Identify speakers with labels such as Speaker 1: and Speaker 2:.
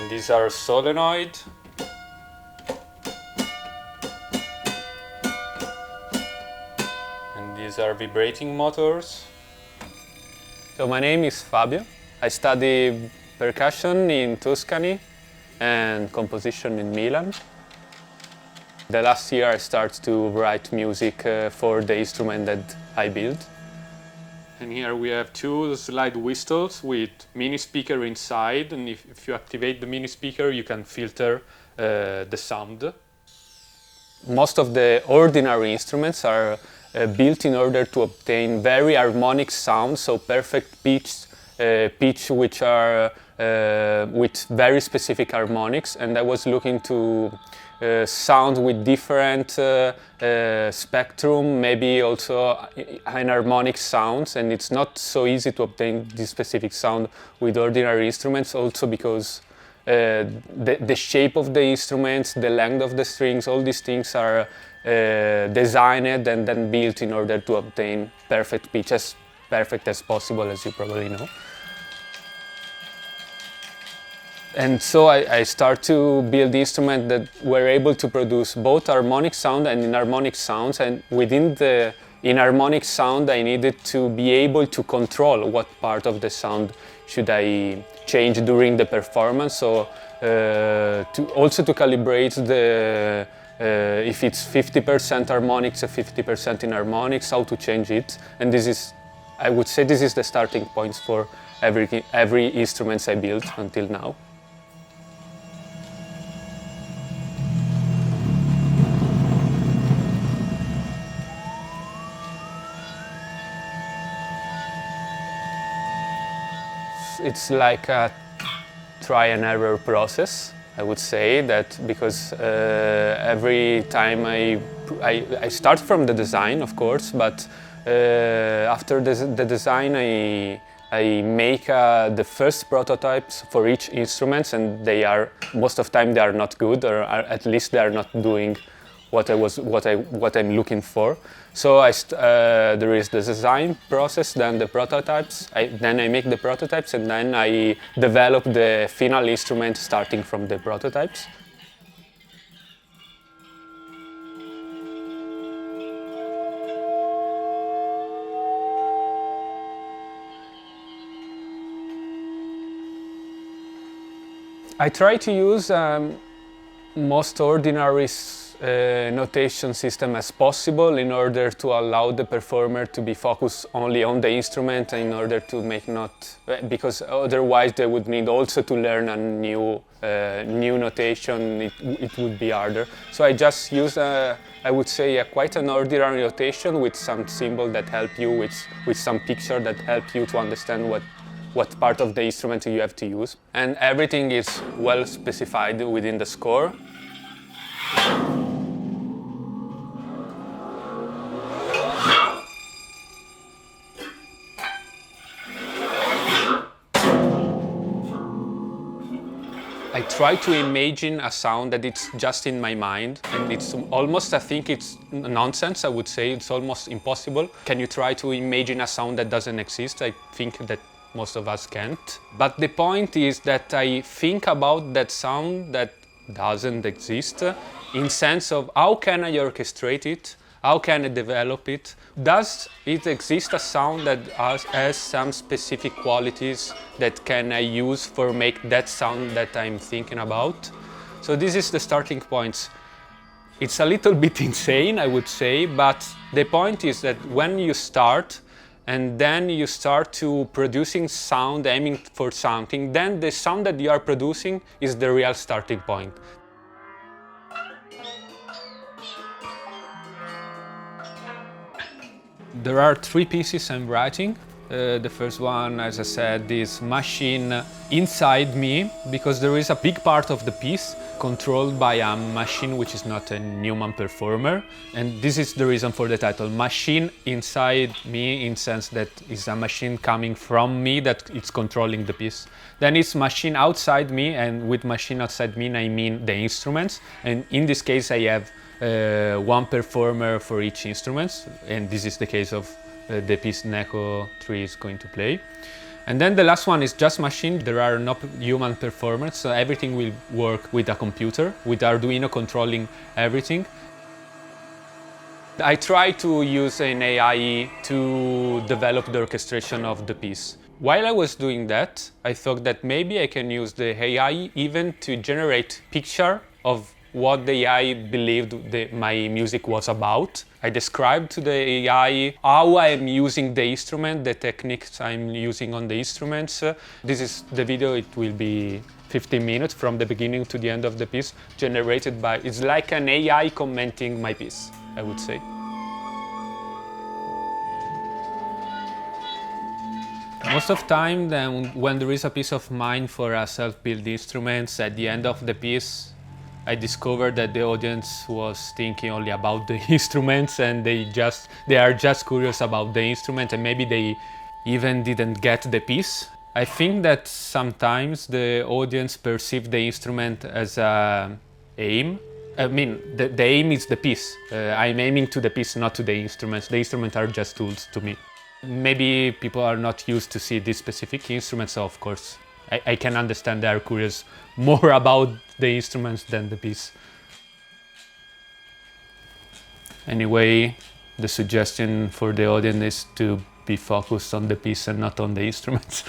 Speaker 1: And these are solenoid. And these are vibrating motors. So my name is Fabio. I study percussion in Tuscany and composition in Milan. The last year I started to write music for the instrument that I built. And here we have two slide whistles with mini speaker inside, and if you activate the mini speaker you can filter the sound. Most of the ordinary instruments are built in order to obtain very harmonic sound, so perfect pitch which are with very specific harmonics, and I was looking to sound with different spectrum, maybe also enharmonic sounds, and it's not so easy to obtain this specific sound with ordinary instruments, also because the shape of the instruments, the length of the strings, all these things are designed and then built in order to obtain perfect pitch, as perfect as possible, as you probably know. And so I start to build instruments that were able to produce both harmonic sound and inharmonic sounds, and within the inharmonic sound I needed to be able to control what part of the sound should I change during the performance, so also to calibrate the if it's 50% harmonics or 50% inharmonics, how to change it. And this is, I would say, this is the starting points for every instrument I built until now. It's like a try and error process, I would say, that because every time I start from the design, of course, but after the design I make the first prototypes for each instrument, and they are, most of the time they are not good, or at least they are not doing what I'm looking for. So there is the design process, then the prototypes, then I make the prototypes, and then I develop the final instrument starting from the prototypes. I try to use most ordinary notation system as possible in order to allow the performer to be focused only on the instrument, in order to make because otherwise they would need also to learn a new notation. It would be harder. So I just use I would say quite an ordinary notation with some symbol that help you, with some picture that help you to understand what part of the instrument you have to use. And everything is well specified within the score. I try to imagine a sound that it's just in my mind, and it's almost, I think it's nonsense, I would say, it's almost impossible. Can you try to imagine a sound that doesn't exist? I think that most of us can't. But the point is that I think about that sound that doesn't exist in sense of how can I orchestrate it? How can I develop it? Does it exist a sound that has some specific qualities that can I use for make that sound that I'm thinking about? So this is the starting points. It's a little bit insane, I would say, but the point is that when you start and then you start to producing sound, aiming for something, then the sound that you are producing is the real starting point. There are three pieces I'm writing. The first one, as I said, is machine inside me, because there is a big part of the piece controlled by a machine which is not a Neimann performer. And this is the reason for the title, Machine Inside Me, in sense that it's a machine coming from me that it's controlling the piece. Then it's machine outside me, and with machine outside me I mean the instruments. And in this case I have one performer for each instrument, and this is the case of the piece Neko 3 is going to play. And then the last one is just machine. There are no human performers, so everything will work with a computer, with Arduino controlling everything. I try to use an AI to develop the orchestration of the piece. While I was doing that, I thought that maybe I can use the AI even to generate picture of what the AI believed my music was about. I described to the AI how I am using the instrument, the techniques I'm using on the instruments. This is the video. It will be 15 minutes from the beginning to the end of the piece, generated by, it's like an AI commenting my piece, I would say. Most of the time, then, when there is a piece of mine for a self-built instruments, at the end of the piece, I discovered that the audience was thinking only about the instruments, and they are just curious about the instrument, and maybe they even didn't get the piece. I think that sometimes the audience perceive the instrument as a aim. I mean, the aim is the piece. I'm aiming to the piece, not to the instruments. The instruments are just tools to me. Maybe people are not used to see these specific instruments, so of course I can understand they are curious more about the instruments than the piece. Anyway, the suggestion for the audience is to be focused on the piece and not on the instruments.